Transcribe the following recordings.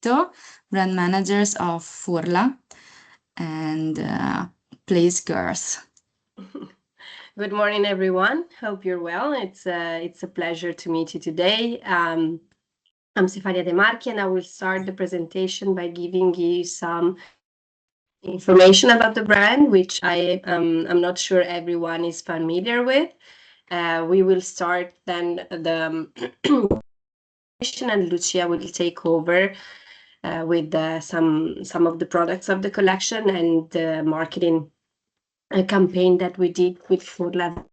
Furla&Police, brand managers of Furla, and please, girls. Good morning, everyone. Hope you're well. It's a pleasure to meet you today. I'm Stefania De Marchi, and I will start the presentation by giving you some information about the brand, which I'm not sure everyone is familiar with. We will start then the presentation, and Lucia will take over with some of the products of the collection and the marketing campaign that we did with Furla.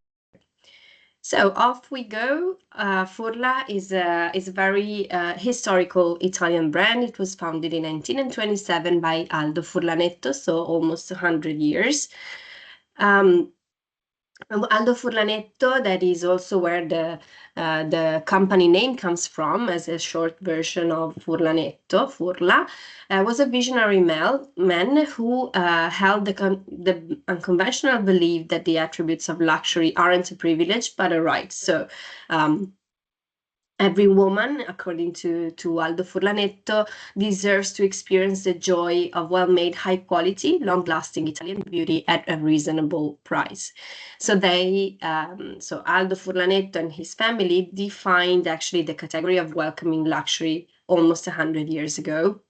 So off we go. Furla is a very historical Italian brand. It was founded in 1927 by Aldo Furlanetto, so almost 100 years. Aldo Furlanetto, that is also where the company name comes from, as a short version of Furlanetto, Furla, was a visionary man who held the unconventional belief that the attributes of luxury aren't a privilege but a right. So every woman, according to Aldo Furlanetto, deserves to experience the joy of well-made, high-quality, long-lasting Italian beauty at a reasonable price. So so Aldo Furlanetto and his family defined actually the category of welcoming luxury almost 100 years ago,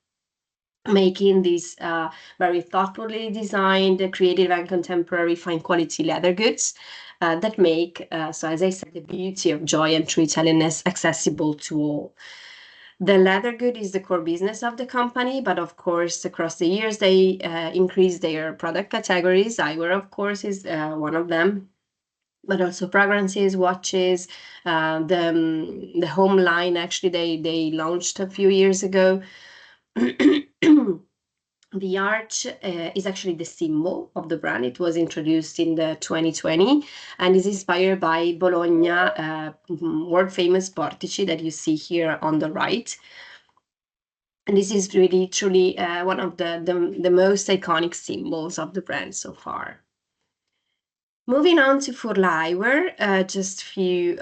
making these very thoughtfully designed, creative and contemporary fine quality leather goods that make, so as I said, the beauty of joy and true Italianness accessible to all. The leather good is the core business of the company, but of course, across the years, they increased their product categories. Eyewear, of course, is one of them, but also fragrances, watches, the home line. Actually, they launched a few years ago. The arch is actually the symbol of the brand. It was introduced in the 2020 and is inspired by Bologna world famous portici that you see here on the right. And this is really truly one of the most iconic symbols of the brand so far. Moving on to Furla Eyewear, just a few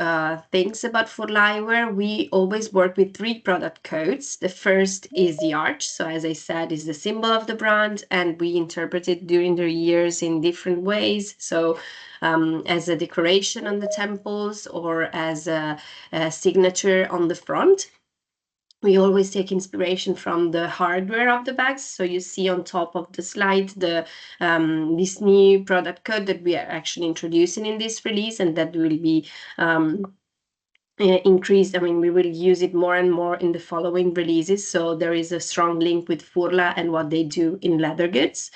things about Furla Eyewear. We always work with 3 product codes. The first is the arch. So as I said, is the symbol of the brand, and we interpret it during the years in different ways. So as a decoration on the temples or as a signature on the front. We always take inspiration from the hardware of the bags. So you see on top of the slide this new product code that we are actually introducing in this release, and that will be increased. I mean, we will use it more and more in the following releases. So there is a strong link with Furla and what they do in leather goods.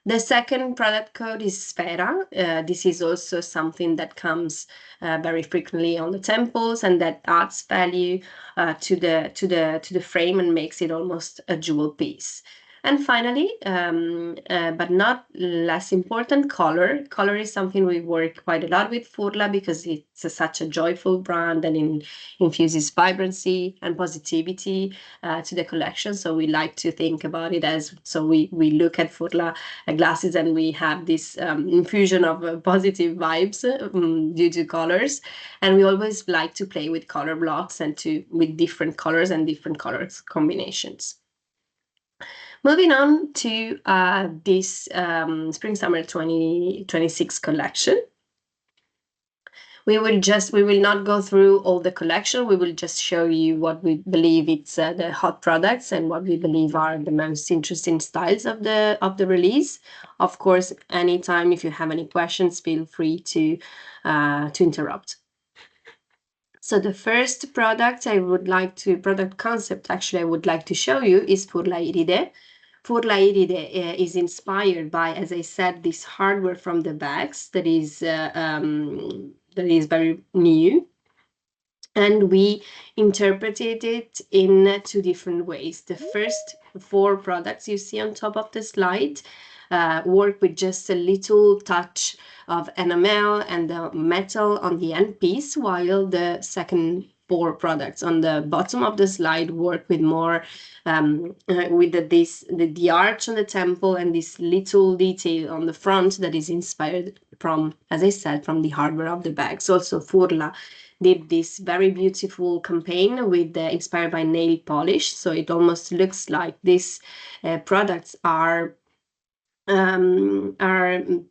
The second product code is Sfera. This is also something that comes very frequently on the temples, and that adds value to the frame and makes it almost a jewel piece. And finally, but not less important, color. Color is something we work quite a lot with Furla because it's such a joyful brand and infuses vibrancy and positivity to the collection. So we like to think about it as, so we look at Furla glasses and we have this infusion of positive vibes due to colors. And we always like to play with color blocks and with different colors and different colors combinations. Moving on to this Spring-Summer 2026 collection. We will not go through all the collection. We will just show you what we believe it's the hot products and what we believe are the most interesting styles of the release. Of course, anytime if you have any questions, feel free to interrupt. So the first product concept actually I would like to show you is Furla Iride. Furla Iride is inspired by, as I said, this hardware from the bags that is very new. And we interpreted it in 2 different ways. The first 4 products you see on top of the slide work with just a little touch of enamel and the metal on the end piece, while the second 4 products on the bottom of the slide work with more with the arch on the temple and this little detail on the front that is inspired from, as I said, from the hardware of the bags. Also, Furla did this very beautiful campaign with inspired by nail polish, so it almost looks like these products are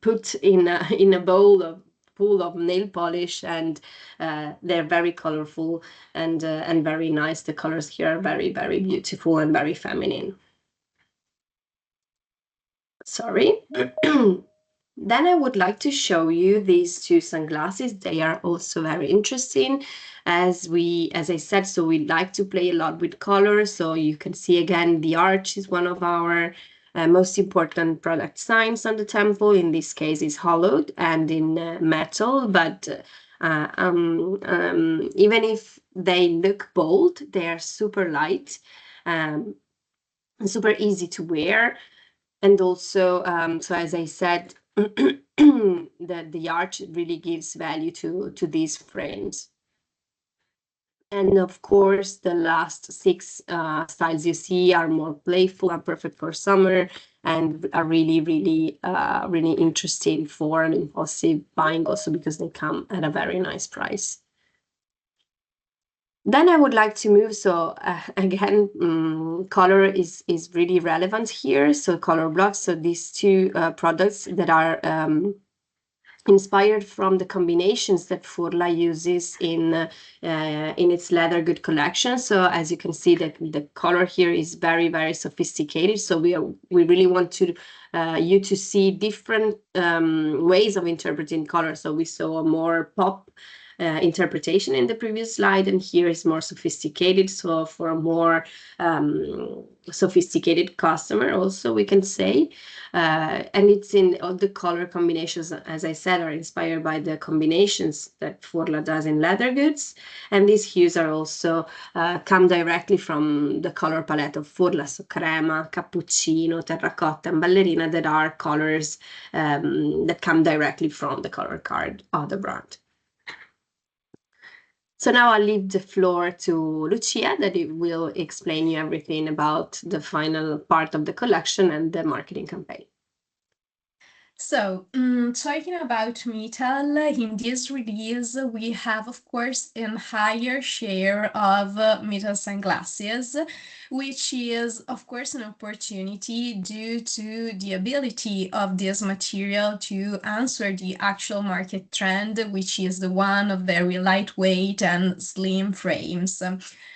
put in a bowl of full of nail polish, and they're very colorful and very nice. The colors here are very, very beautiful and very feminine. Sorry. Then I would like to show you these 2 sunglasses. They are also very interesting, as I said, so we like to play a lot with color. So you can see again, the arch is one of our most important product signs on the temple. In this case, is hollowed and in metal, but even if they look bold, they are super light, super easy to wear. And also, so as I said, the arch really gives value to these frames. And of course, the last 6 styles you see are more playful and perfect for summer, and are really, really, really interesting for an impulsive buying, also because they come at a very nice price. Then I would like to move, so again, color is really relevant here. So color blocks, so these 2 products that are inspired from the combinations that Furla uses in its leather good collection. So as you can see, that the color here is very, very sophisticated. So we really want to you to see different ways of interpreting color. So we saw a more pop interpretation in the previous slide, and here is more sophisticated. So for a more sophisticated customer, also we can say, and it's in all the color combinations, as I said, are inspired by the combinations that Furla does in leather goods, and these hues are also come directly from the color palette of Furla, so crema, cappuccino, terracotta, and ballerina, that are colors that come directly from the color card of the brand. So now I'll leave the floor to Lucia, that it will explain you everything about the final part of the collection and the marketing campaign. So, talking about metal, in this release, we have, of course, a higher share of metal sunglasses, which is, of course, an opportunity due to the ability of this material to answer the actual market trend, which is the one of very lightweight and slim frames.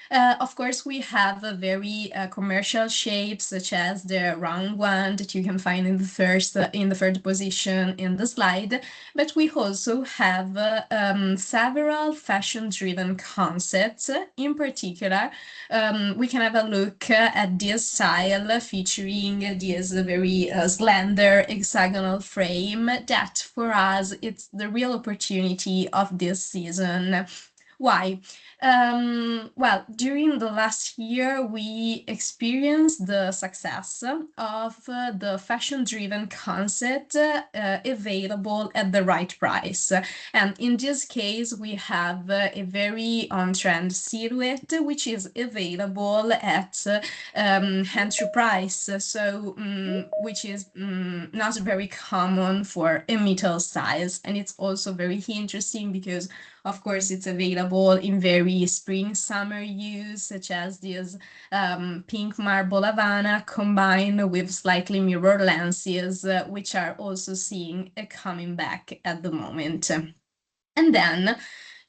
Of course, we have a very commercial shapes, such as the round one that you can find in the third position in the slide. But we also have several fashion-driven concepts. In particular, we can have a look at this style featuring this very slender hexagonal frame that, for us, it's the real opportunity of this season. Why? Well, during the last year, we experienced the success of the fashion-driven concept available at the right price. And in this case, we have a very on-trend silhouette, which is available at entry price, so which is not very common for a metal size. And it's also very interesting because, of course, it's available in very spring-summer use, such as this pink marble Havana combined with slightly mirror lenses, which are also seeing a coming back at the moment. And then,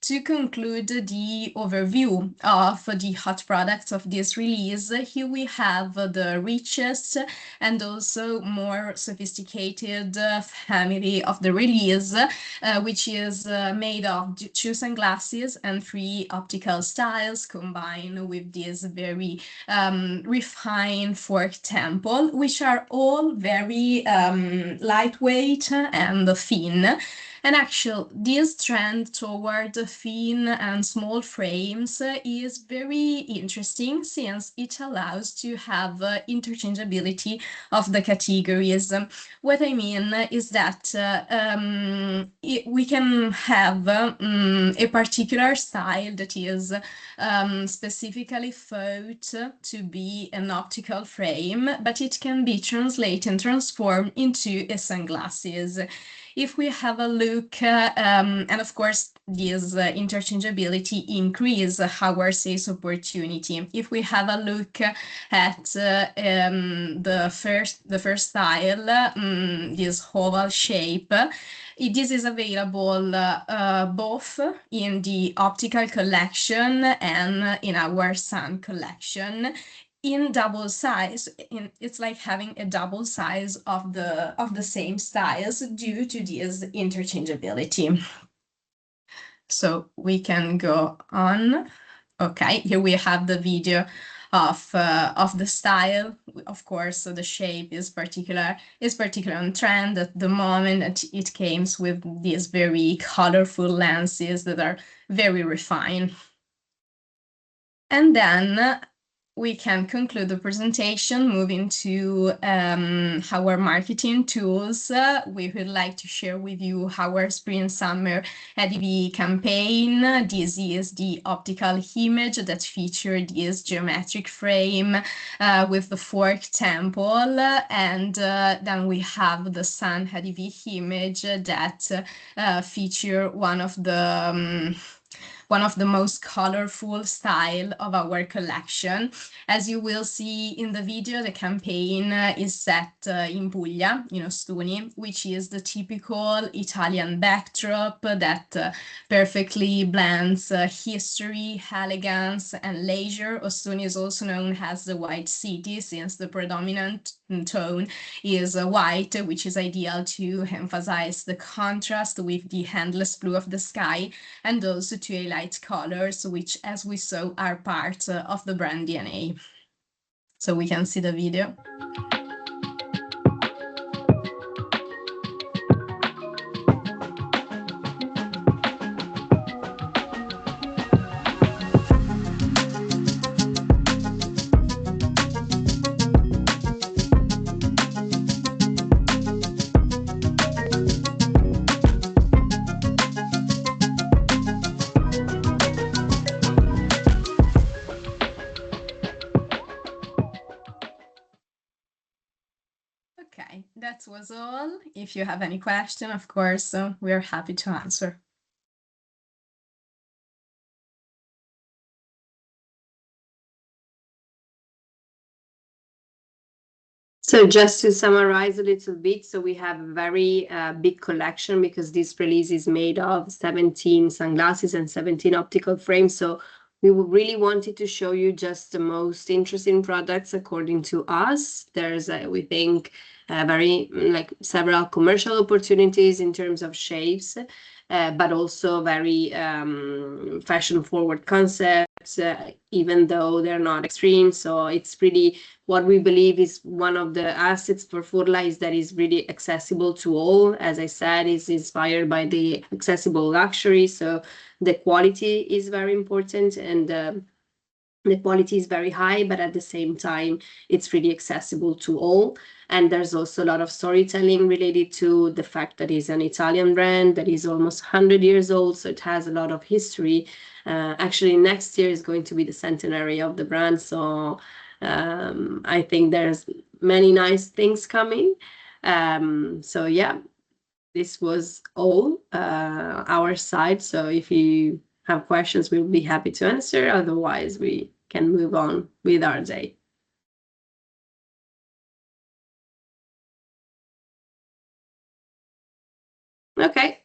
to conclude the overview of the hot products of this release, here we have the richest and also more sophisticated family of the release, which is made of 2 sunglasses and 3 optical styles combined with this very refined fork temple, which are all very lightweight and thin. And actually, this trend toward thin and small frames is very interesting since it allows to have interchangeability of the categories. What I mean is that we can have a particular style that is specifically thought to be an optical frame, but it can be translated and transformed into a sunglasses. If we have a look, and of course, this interchangeability increase our sales opportunity. If we have a look at the first style, this oval shape, this is available both in the optical collection and in our sun collection in double size. It's like having a double size of the same styles due to this interchangeability. So we can go on. Okay, here we have the video of the style. Of course, so the shape is particular on trend at the moment. It comes with these very colorful lenses that are very refined. And then we can conclude the presentation moving to our marketing tools. We would like to share with you our spring-summer ADV campaign. This is the optical image that featured this geometric frame with the fork temple. And then we have the sun ADV image that feature one of the most colorful style of our collection. As you will see in the video, the campaign is set in Puglia, in Ostuni, which is the typical Italian backdrop that perfectly blends history, elegance, and leisure. Ostuni is also known as the White City since the predominant tone is white, which is ideal to emphasize the contrast with the endless blue of the sky and also to highlight colors, which, as we saw, are part of the brand DNA. So we can see the video. Okay, that was all. If you have any question, of course, we are happy to answer. So just to summarize a little bit, so we have a very big collection because this release is made of 17 sunglasses and 17 optical frames. So we really wanted to show you just the most interesting products according to us. There's, we think, very like several commercial opportunities in terms of shapes, but also very fashion forward concepts, even though they're not extreme. So it's really what we believe is one of the assets for Furla is that is really accessible to all. As I said, is inspired by the accessible luxury. So the quality is very important and the quality is very high, but at the same time, it's really accessible to all. And there's also a lot of storytelling related to the fact that it's an Italian brand that is almost 100 years old. So it has a lot of history. Actually, next year is going to be the centenary of the brand. So I think there's many nice things coming. So yeah, this was all our side. So if you have questions, we'll be happy to answer. Otherwise, we can move on with our day. Okay.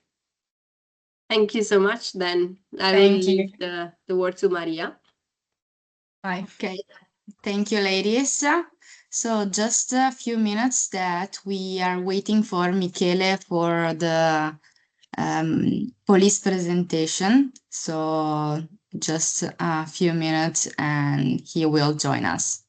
Thank you so much. Then I will leave the word to Maria. Bye. Okay, thank you, ladies. So just a few minutes that we are waiting for Michele for the police presentation. So just a few minutes and he will join us.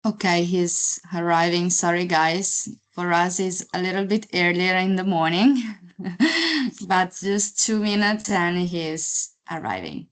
Okay, he's arriving. Sorry, guys. For us, it's a little bit earlier in the morning, but just 2 minutes and he's arriving.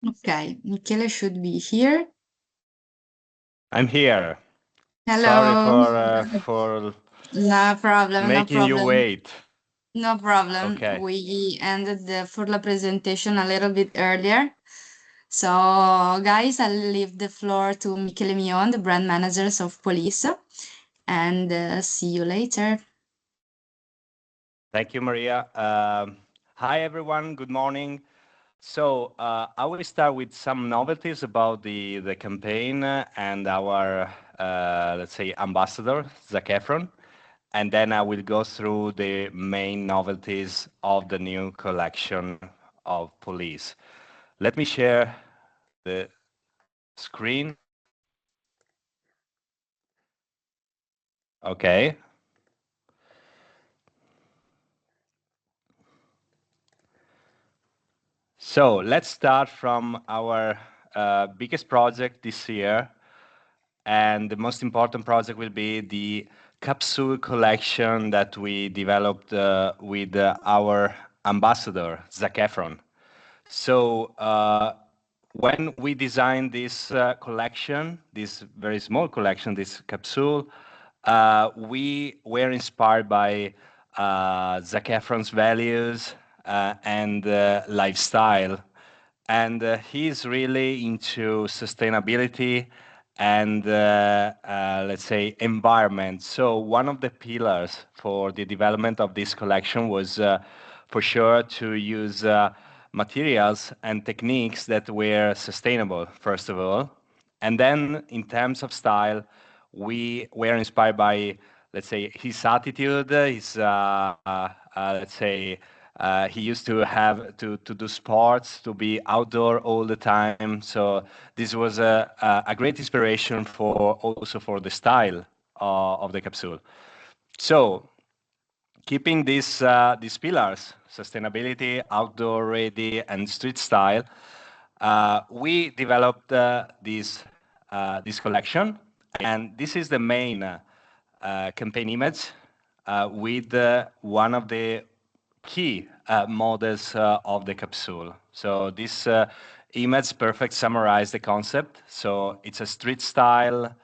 Okay, Michele should be here. I'm here. Sorry Hello. for No problem, no making you problem. wait. No problem. Okay. We ended the Furla presentation a little bit earlier. So, guys, I'll leave the floor to Michele Mion, the brand managers of Police, and see you later. Thank you, Maria. Hi, everyone. Good morning. So I will start with some novelties about the campaign and our, let's say, ambassador, Zac Efron. And then I will go through the main novelties of the new collection of Police. Let me share the screen. Okay. So let's start from our biggest project this year. And the most important project will be the capsule collection that we developed with our ambassador, Zac Efron. So when we designed this collection, this very small collection, this capsule, we were inspired by Zac Efron's values and lifestyle. And he's really into sustainability and, let's say, environment. So one of the pillars for the development of this collection was for sure to use materials and techniques that were sustainable, first of all. And then in terms of style, we were inspired by, let's say, his attitude, his, let's say, he used to have to do sports, to be outdoor all the time. So this was a great inspiration for also for the style of the capsule. So keeping these pillars, sustainability, outdoor ready, and street style, we developed this collection, and this is the main campaign image with one of the key models of the capsule. So this image perfect summarizes the concept. So it's a street style,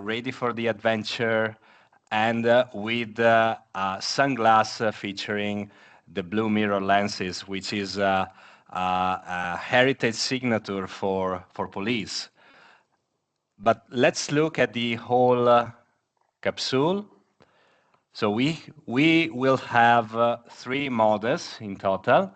ready for the adventure, and with a sunglass featuring the blue mirror lenses, which is a heritage signature for Police. But let's look at the whole capsule. So we will have 3 models in total.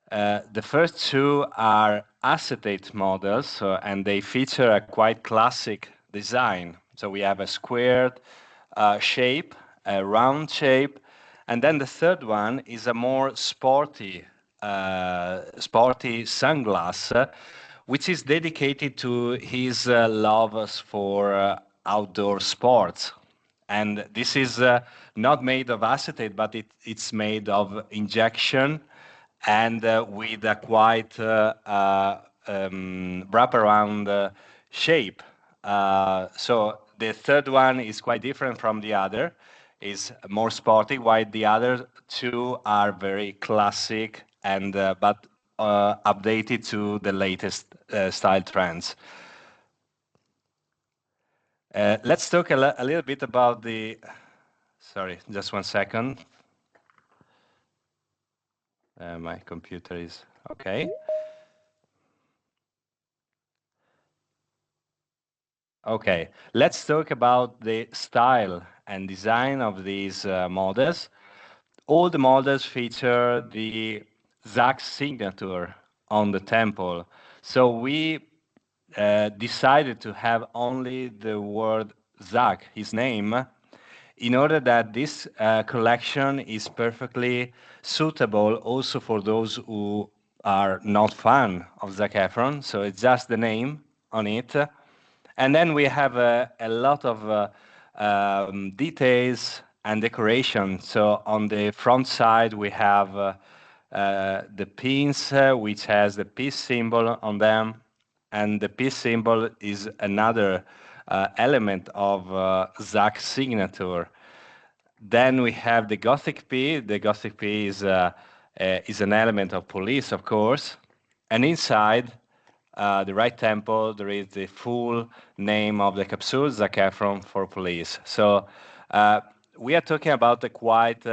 The first 2 are acetate models, and they feature a quite classic design. So we have a squared shape, a round shape, and then the third one is a more sporty sunglass, which is dedicated to his love for outdoor sports. And this is not made of acetate, but it's made of injection and with a quite wraparound shape. So the third one is quite different from the other, is more sporty, while the other 2 are very classic and but updated to the latest style trends. Let's talk a little bit about the. Sorry, just one second. My computer is okay. Okay, let's talk about the style and design of these models. All the models feature the Zac signature on the temple. So we decided to have only the word Zac, his name, in order that this collection is perfectly suitable also for those who are not fan of Zac Efron. So it's just the name on it. And then we have a lot of details and decoration. So on the front side, we have the pins, which has the peace symbol on them. And the peace symbol is another element of Zac's signature. Then we have the Gothic P. The Gothic P is an element of Police, of course. And inside the right temple, there is the full name of the capsule, Zac Efron for Police. So we are talking about a quite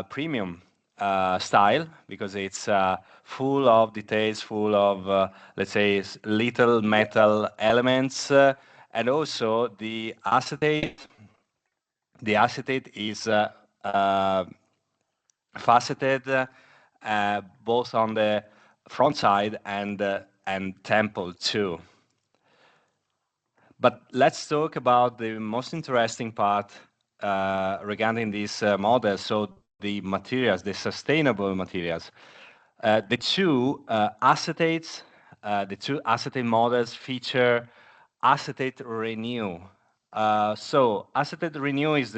premium style because it's full of details, full of, let's say, little metal elements, and also the acetate. The acetate is faceted both on the front side and temple too. But let's talk about the most interesting part regarding this model, so the materials, the sustainable materials. The two acetate models feature acetate renew. So acetate renew is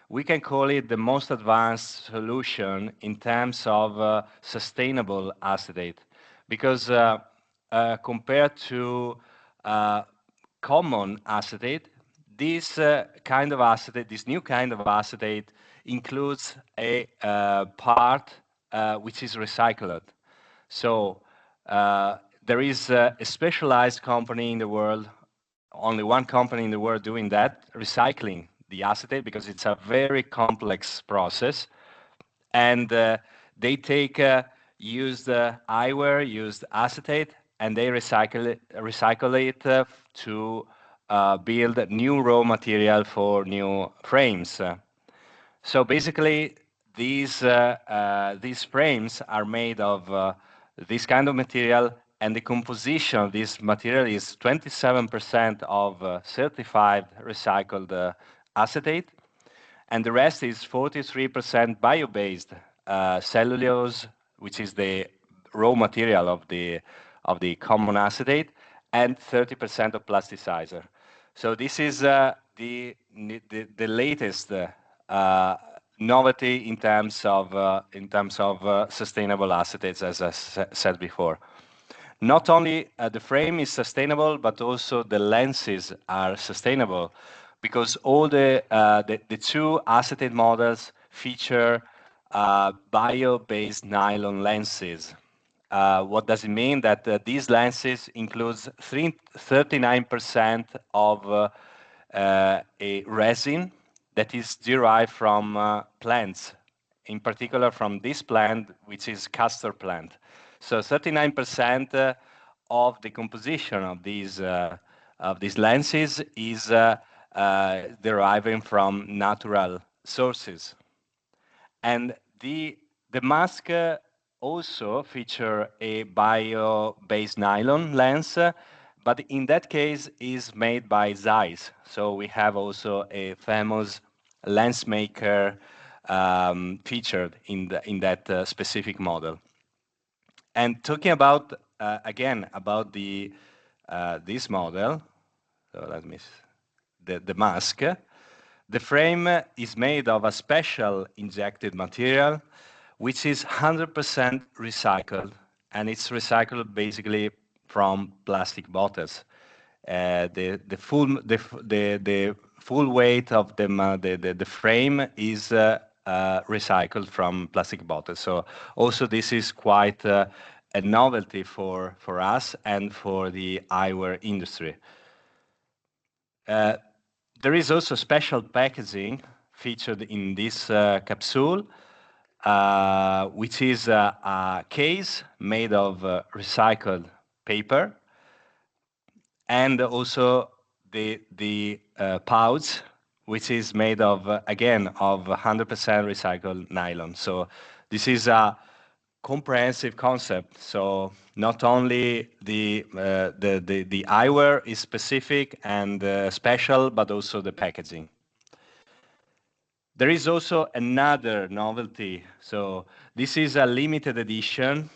we can call it the most advanced solution in terms of sustainable acetate, because compared to common acetate, this new kind of acetate includes a part which is recycled. So there is a specialized company in the world, only one company in the world doing that, recycling the acetate, because it's a very complex process. And they take used eyewear, used acetate, and they recycle it to build new raw material for new frames. So basically, these frames are made of this kind of material, and the composition of this material is 27% of certified recycled acetate, and the rest is 43% bio-based cellulose, which is the raw material of the common acetate, and 30% of plasticizer. So this is the latest novelty in terms of sustainable acetates, as I said before. Not only the frame is sustainable, but also the lenses are sustainable, because all the two acetate models feature bio-based nylon lenses. What does it mean? That these lenses includes 39% of a resin that is derived from plants, in particular from this plant, which is castor plant. So 39% of the composition of these lenses is deriving from natural sources. And the mask also feature a bio-based nylon lens, but in that case is made by Zeiss. So we have also a famous lens maker featured in that specific model. And talking about again about this model, so let me the mask. The frame is made of a special injected material, which is 100% recycled, and it's recycled basically from plastic bottles. The full weight of the frame is recycled from plastic bottles. So also this is quite a novelty for us and for the eyewear industry. There is also special packaging featured in this capsule, which is a case made of recycled paper, and also the pouch, which is made of again of 100% recycled nylon. So this is a comprehensive concept. So not only the eyewear is specific and special, but also the packaging. There is also another novelty. So this is a limited edition,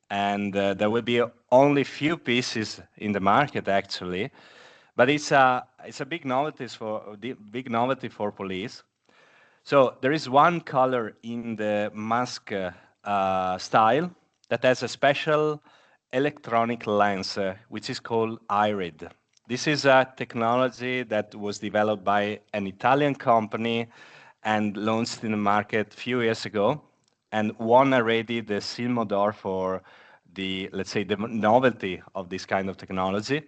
and there will be only few pieces in the market actually, but it's a big novelty for police. So there is one color in the mask style that has a special electronic lens, which is called iRid. This is a technology that was developed by an Italian company and launched in the market a few years ago, and won already the Silmo d'Or for let's say, the novelty of this kind of technology.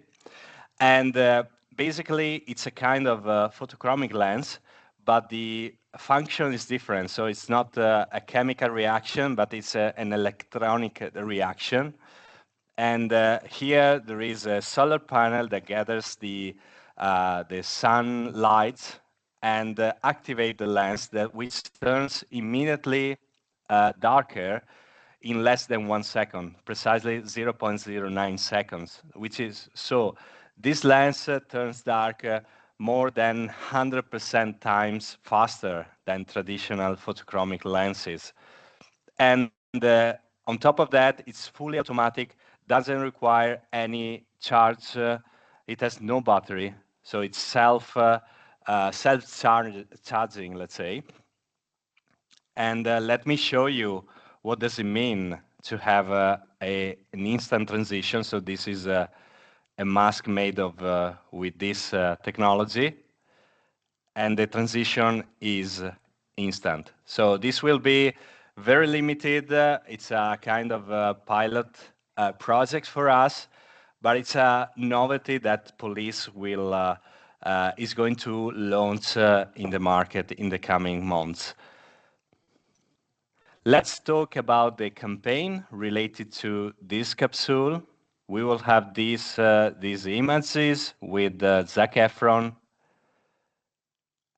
And basically, it's a kind of photochromic lens, but the function is different. So it's not a chemical reaction, but it's an electronic reaction. And here there is a solar panel that gathers the sunlight and activate the lens, that which turns immediately darker in less than 1 second, precisely 0.09 seconds, which is so this lens turns dark more than 100% times faster than traditional photochromic lenses. And on top of that, it's fully automatic, doesn't require any charge. It has no battery, so it's self-charging, let's say. And let me show you what does it mean to have an instant transition. So this is a mask made of with this technology, and the transition is instant. So this will be very limited. It's a kind of a pilot project for us, but it's a novelty that police will is going to launch in the market in the coming months. Let's talk about the campaign related to this capsule. We will have these images with Zac Efron,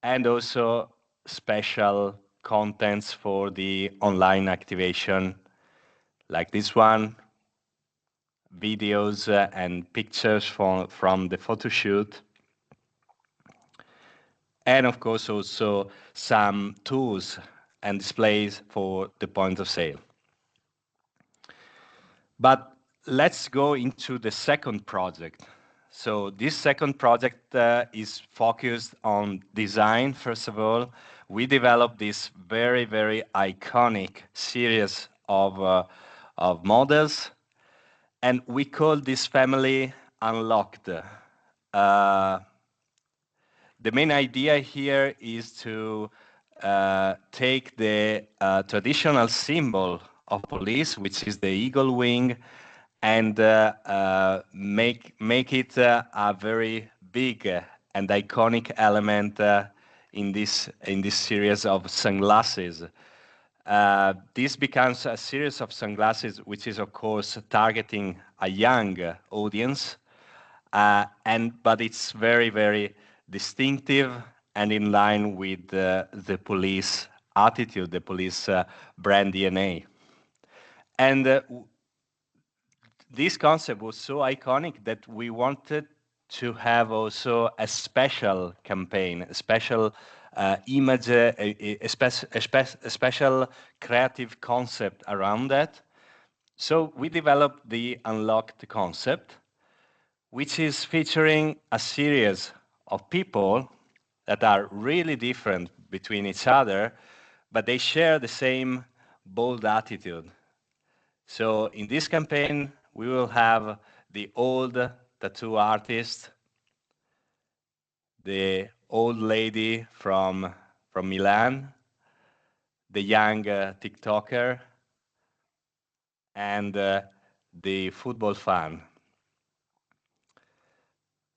and also special contents for the online activation, like this one, videos and pictures from the photo shoot. And of course also some tools and displays for the point of sale. But let's go into the second project. So this second project is focused on design. First of all, we developed this very, very iconic series of models, and we call this family Unlocked. The main idea here is to take the traditional symbol of police, which is the eagle wing, and make it a very big and iconic element in this series of sunglasses. This becomes a series of sunglasses, which is of course targeting a young audience, but it's very, very distinctive and in line with the police attitude, the police brand DNA. And this concept was so iconic that we wanted to have also a special campaign, a special image, a special creative concept around that. So we developed the Unlocked concept, which is featuring a series of people that are really different between each other, but they share the same bold attitude. So in this campaign, we will have the old tattoo artist, the old lady from Milan, the young TikToker, and the football fan.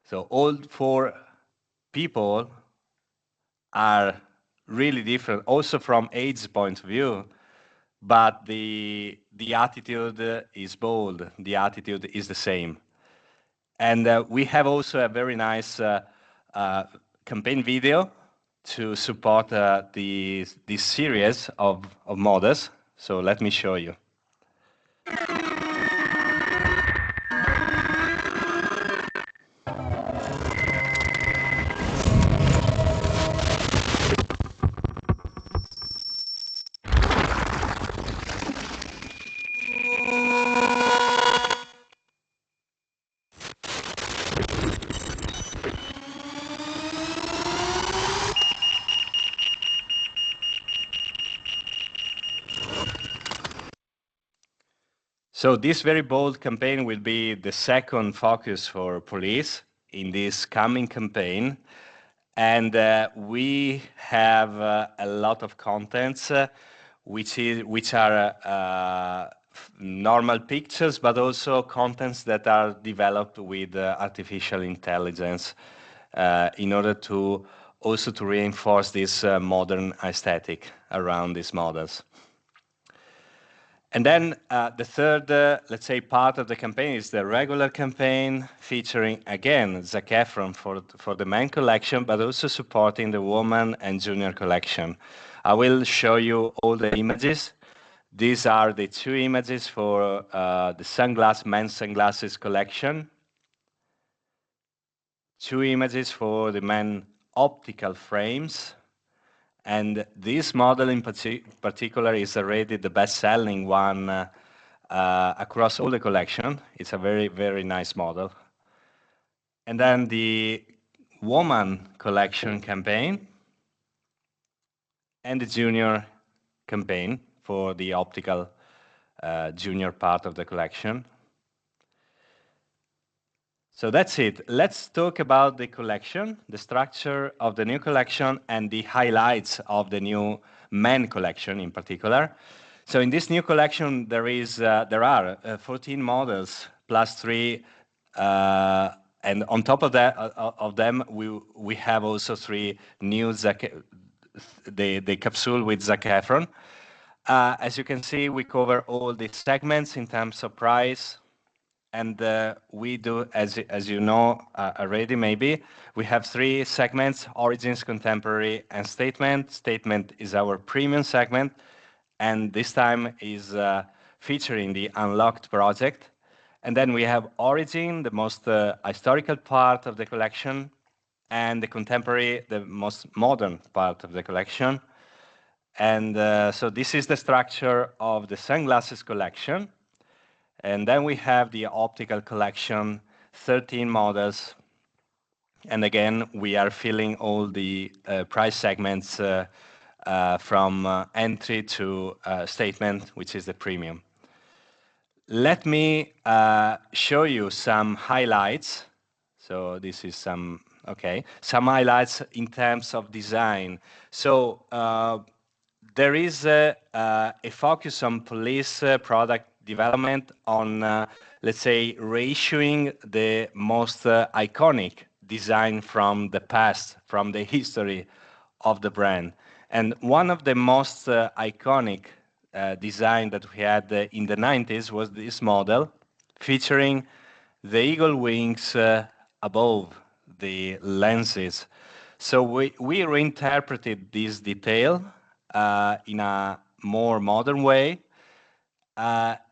So all four people are really different, also from age point of view, but the attitude is bold, the attitude is the same. And we have also a very nice campaign video to support this series of models. So let me show you. So this very bold campaign will be the second focus for police in this coming campaign. And we have a lot of contents which are normal pictures, but also contents that are developed with artificial intelligence in order to also to reinforce this modern aesthetic around these models. And then the third, let's say, part of the campaign is the regular campaign, featuring, again, Zac Efron for the men collection, but also supporting the woman and junior collection. I will show you all the images. These are the two images for the men's sunglasses collection. Two images for the men optical frames. And this model in particular is already the best-selling one across all the collection. It's a very, very nice model. And then the woman collection campaign and the junior campaign for the optical junior part of the collection. So that's it. Let's talk about the collection, the structure of the new collection, and the highlights of the new men collection in particular. So in this new collection, there are 14 models plus 3, and on top of that, of them, we have also 3 new the capsule with Zac Efron. As you can see, we cover all the segments in terms of price. And we do, as you know already maybe, we have 3 segments: Origins, Contemporary, and Statement. Statement is our premium segment, and this time is featuring the Unlocked project. And then we have Origin, the most historical part of the collection, and the Contemporary, the most modern part of the collection. And so this is the structure of the sunglasses collection. And then we have the optical collection, 13 models. And again, we are filling all the price segments from entry to statement, which is the premium. Let me show you some highlights. So this is some highlights in terms of design. So there is a focus on police product development on, let's say, reissuing the most iconic design from the past, from the history of the brand. And one of the most iconic design that we had in the 90s was this model, featuring the eagle wings above the lenses. So we reinterpreted this detail in a more modern way,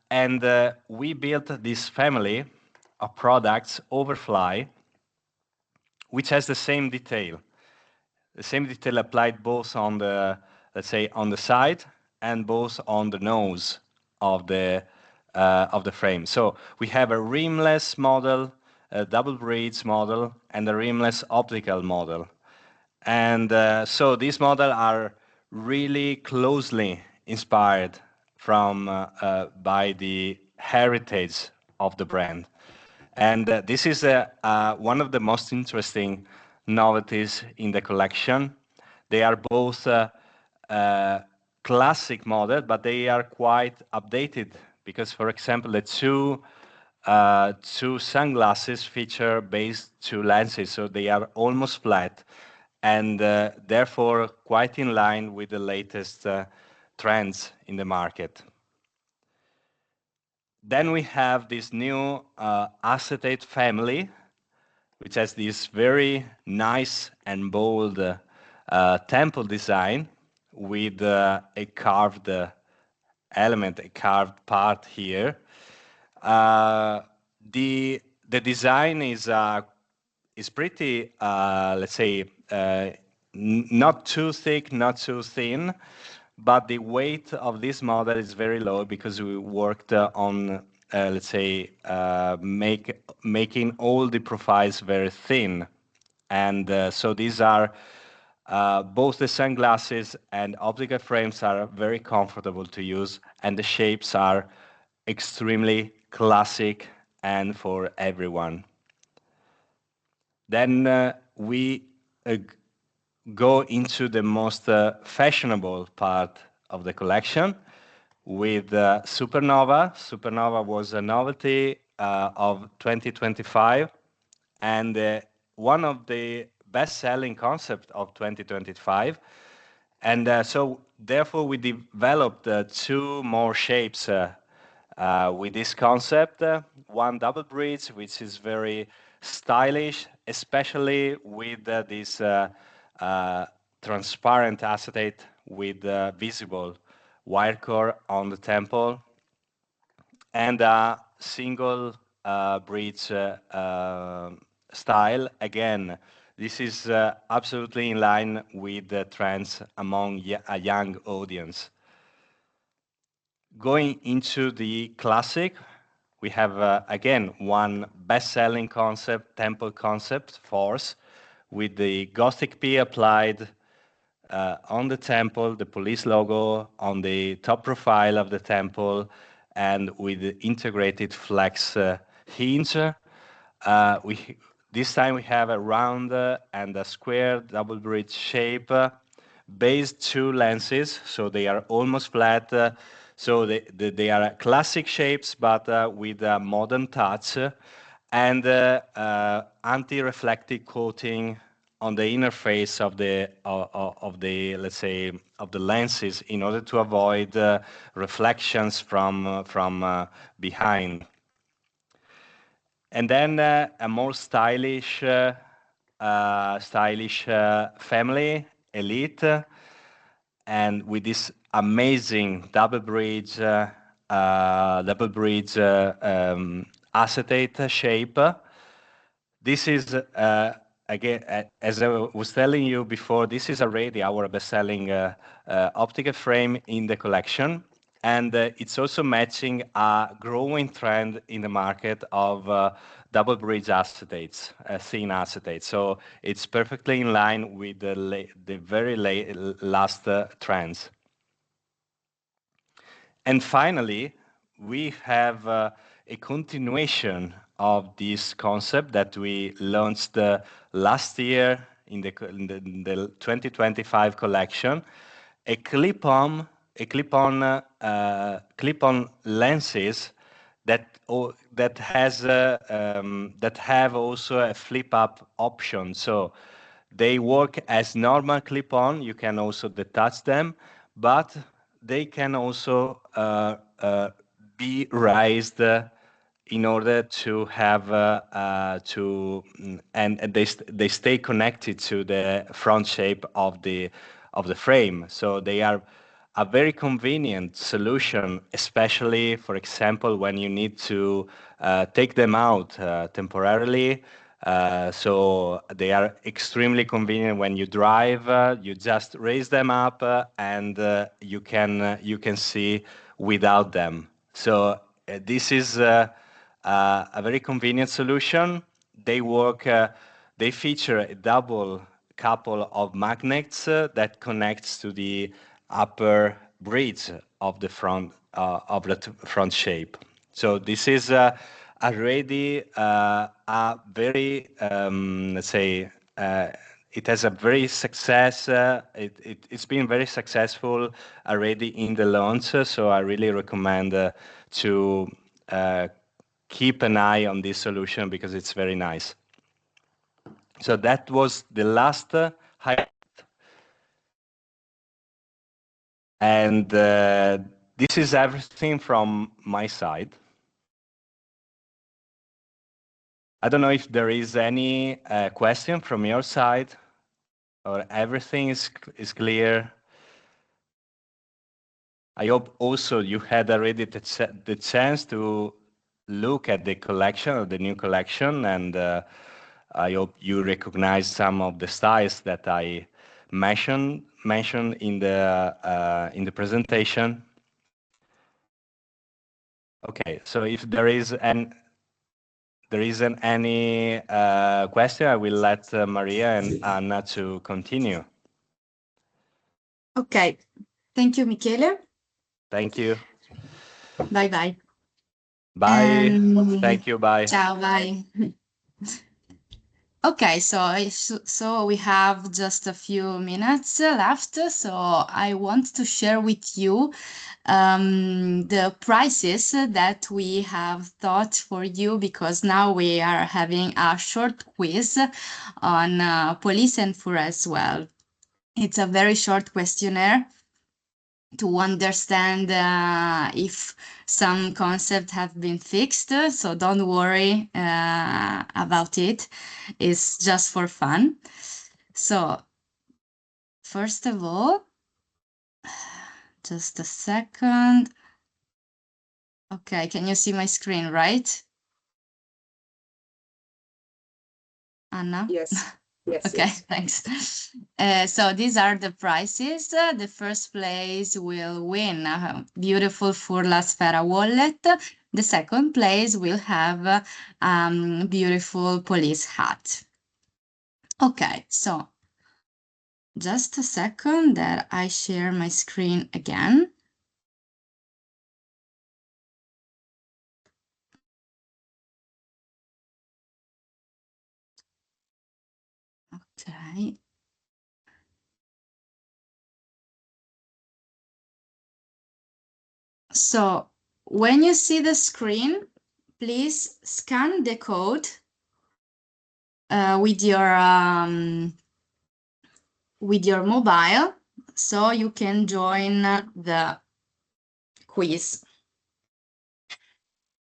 and we built this family of products, Overfly, which has the same detail applied both on the, let's say, on the side and both on the nose of the frame. So we have a rimless model, a double bridge model, and a rimless optical model. And so these models are really closely inspired from by the heritage of the brand. And this is one of the most interesting novelties in the collection. They are both classic models, but they are quite updated because, for example, the two sunglasses feature base 2 lenses, so they are almost flat and therefore quite in line with the latest trends in the market. Then we have this new acetate family, which has this very nice and bold temple design with a carved element, a carved part here. The design is pretty, let's say, not too thick, not too thin, but the weight of this model is very low because we worked on, let's say, making all the profiles very thin. And so these are, both the sunglasses and optical frames are very comfortable to use, and the shapes are extremely classic and for everyone. Then we go into the most fashionable part of the collection with Supernova. Supernova was a novelty of 2025, and one of the best-selling concept of 2025. And so therefore we developed two more shapes with this concept. One double bridge, which is very stylish, especially with this transparent acetate with visible wire core on the temple, and a single bridge style. Again, this is absolutely in line with the trends among a young audience. Going into the classic, we have again one best-selling concept, temple concept, Force, with the Gothic P applied on the temple, the police logo on the top profile of the temple, and with the integrated flex hinge. This time we have a round and a square double bridge shape, based two lenses, so they are almost flat. So they are classic shapes, but with a modern touch, and anti-reflective coating on the inner face of the let's say of the lenses, in order to avoid reflections from behind. And then a more stylish family, Elite, and with this amazing double bridge acetate shape. This is again, as I was telling you before, this is already our best-selling optical frame in the collection, and it's also matching a growing trend in the market of double bridge acetates, thin acetates. So it's perfectly in line with the very last trends. And finally, we have a continuation of this concept that we launched last year in the 2025 collection, a clip-on lenses that have also a flip-up option. So they work as normal clip-on. You can also detach them, but they can also be raised in order to have and they stay connected to the front shape of the frame. So they are a very convenient solution, especially, for example, when you need to take them out temporarily. So they are extremely convenient when you drive. You just raise them up and you can see without them. So this is a very convenient solution. They work. They feature a double couple of magnets that connects to the upper bridge of the front front shape. So this is already a very let's say it has a very success. It's been very successful already in the launch. So I really recommend to keep an eye on this solution because it's very nice. So that was the last highlight. And this is everything from my side. I don't know if there is any question from your side, or everything is clear. I hope also you had already the chance to look at the collection, or the new collection, and I hope you recognize some of the styles that I mentioned in the presentation. Okay, so if there isn't any question, I will let Maria and Anna to continue. Okay, thank you, Michele. Thank you. Bye bye. Bye. Thank you. Bye. Ciao, bye. Okay, so we have just a few minutes left. So I want to share with you the prices that we have thought for you, because now we are having a short quiz on police and Furla as well. It's a very short questionnaire to understand if some concepts have been fixed. So don't worry about it. It's just for fun. So first of all, just a second. Okay, can you see my screen, right? Anna? Yes. Yes. Okay, Yes. thanks. So these are the prices. The first place will win a beautiful Furla Sfera wallet. The second place will have a beautiful police hat. Okay, so just a second that I share my screen again. Okay. So when you see the screen, please scan the code with your mobile, so you can join the quiz.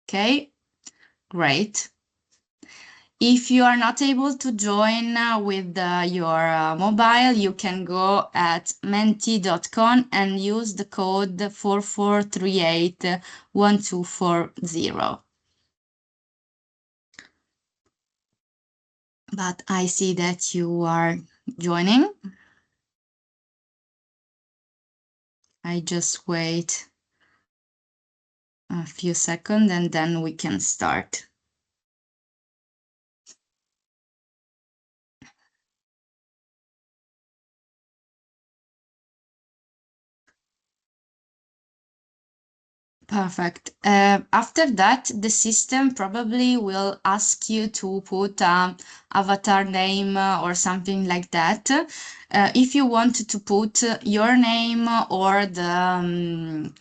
Okay, great. If you are not able to join with your mobile, you can go at menti.com and use the code 44381240. But I see that you are joining. I just wait a few seconds and then we can start. Perfect. After that, the system probably will ask you to put avatar name or something like that. If you want to put your name or the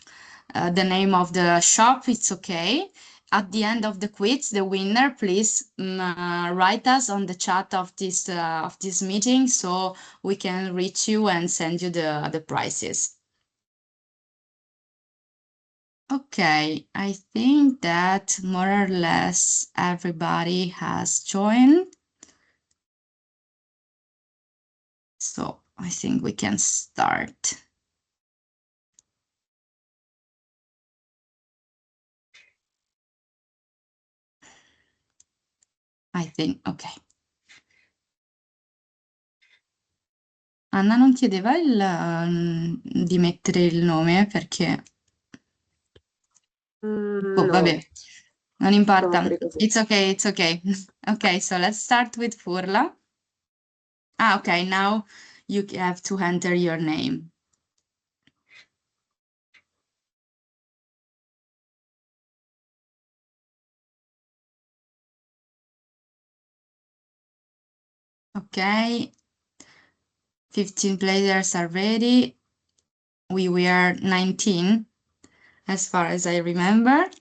name of the shop, it's okay. At the end of the quiz, the winner, please write us on the chat of this meeting so we can reach you and send you the prizes. Okay, I think that more or less everybody has joined. So I think we can start. I think, ok. Anna non chiedeva di mettere il nome perché... Oh, No. vabbè, non importa. No, because It's okay, it's okay. Okay, so let's start with Furla. Ah, okay, now you have to enter your name. Okay, 15 players are ready. We were 19, as far as I remember.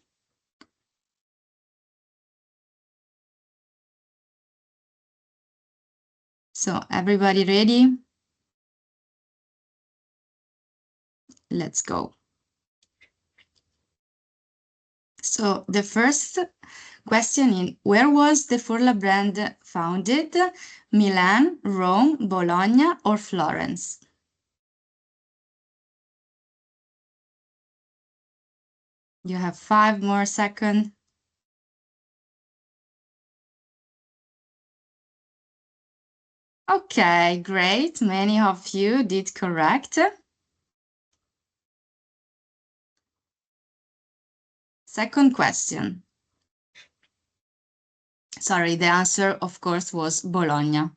So everybody ready? Let's go. So the first question is, where was the Furla brand founded? Milan, Rome, Bologna, or Florence? You have 5 more seconds. Okay, great. Many of you did correct. Second question. Sorry, the answer, of course, was Bologna.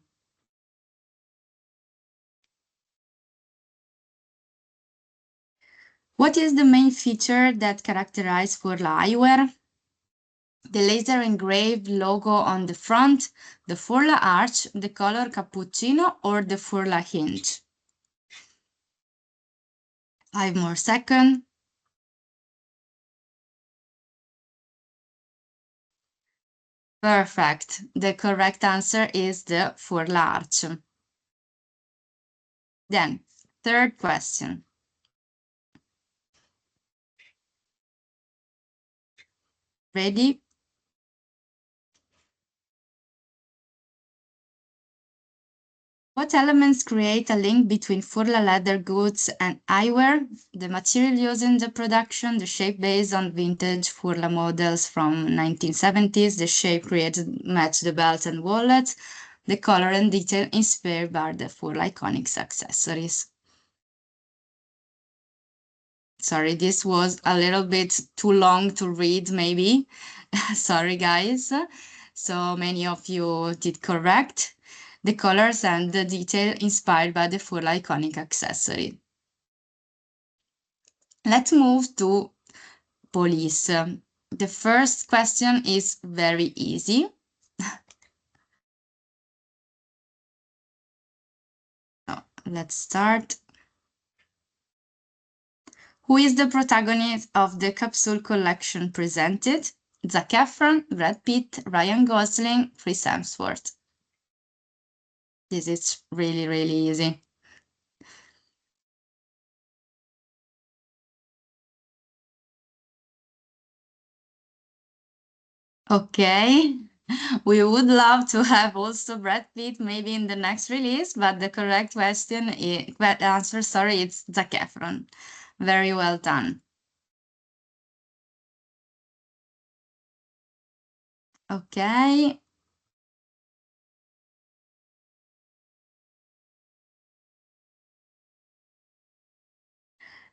What is the main feature that characterizes Furla eyewear? the laser engraved logo on the front, the Furla arch, the color cappuccino, or the Furla hinge? 5 more seconds. Perfect. The correct answer is the Furla arch. Then, third question. Ready? What elements create a link between Furla leather goods and eyewear? The material used in the production, the shape based on vintage Furla models from 1970s, the shape created match the belt and wallet, the color and detail inspired by the Furla iconic accessories. Sorry, this was a little bit too long to read, maybe. Sorry, guys. So many of you did correct. The colors and the detail inspired by the Furla iconic accessory. Let's move to police. The first question is very easy. Let's start. Who is the protagonist of the capsule collection presented? Zac Efron, Brad Pitt, Ryan Gosling, Chris Hemsworth. This is really, really easy. Okay, we would love to have also Brad Pitt maybe in the next release, but the correct answer, sorry, it's Zac Efron. Very well done. Okay.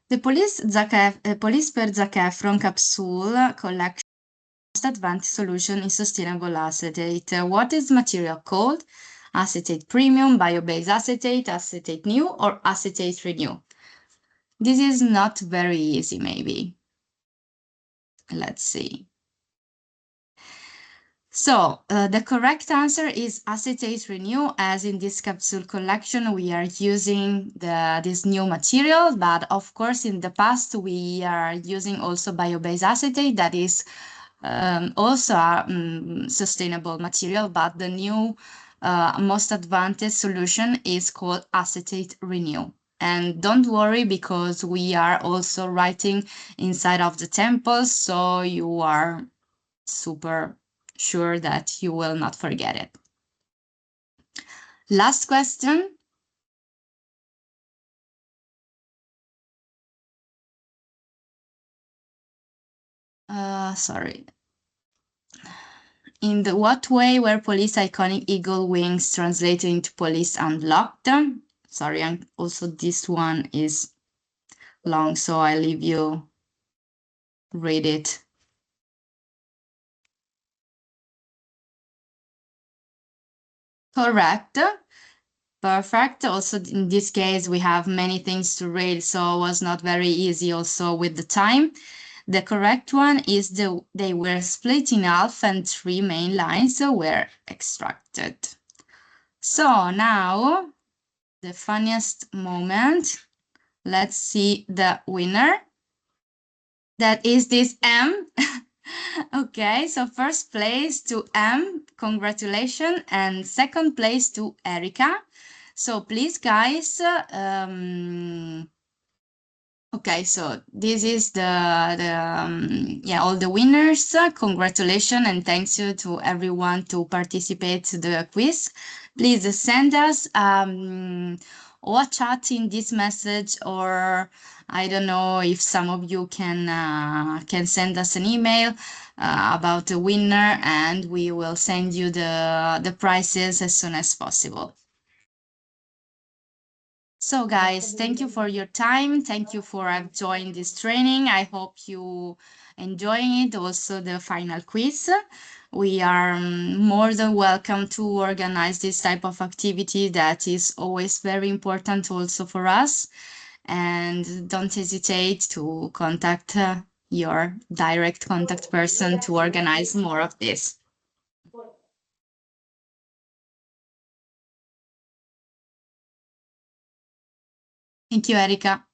The Police per Zac Efron capsule collection most advanced solution in sustainable acetate. What is material called? Acetate premium, bio-based acetate, acetate new, or acetate renew? This is not very easy, maybe. Let's see. So the correct answer is acetate renew, as in this capsule collection we are using this new material, but of course in the past we are using also bio-based acetate that is also a sustainable material, but the new most advanced solution is called acetate renew. And don't worry, because we are also writing inside of the temples, so you are super sure that you will not forget it. Last question. Sorry. In what way were police iconic eagle wings translated into police unlocked? Sorry, and also this one is long, so I leave you read it. Correct. Perfect. Also, in this case, we have many things to read, so it was not very easy also with the time. The correct one is they were split in half and 3 main lines were extracted. So now, the funniest moment. Let's see the winner. That is this M. Okay, so first place to M, congratulations, and second place to Erica. So please, guys, okay, so this is all the winners. Congratulations and thanks you to everyone to participate to the quiz. Please send us or chat in this message, or I don't know if some of you can send us an email about the winner, and we will send you the prizes as soon as possible. So guys, thank you for your time. Thank you for joining this training. I hope you enjoying it. Also the final quiz. We are more than welcome to organize this type of activity that is always very important also for us. And don't hesitate to contact your direct contact person to organize more of this. Thank you, Erika.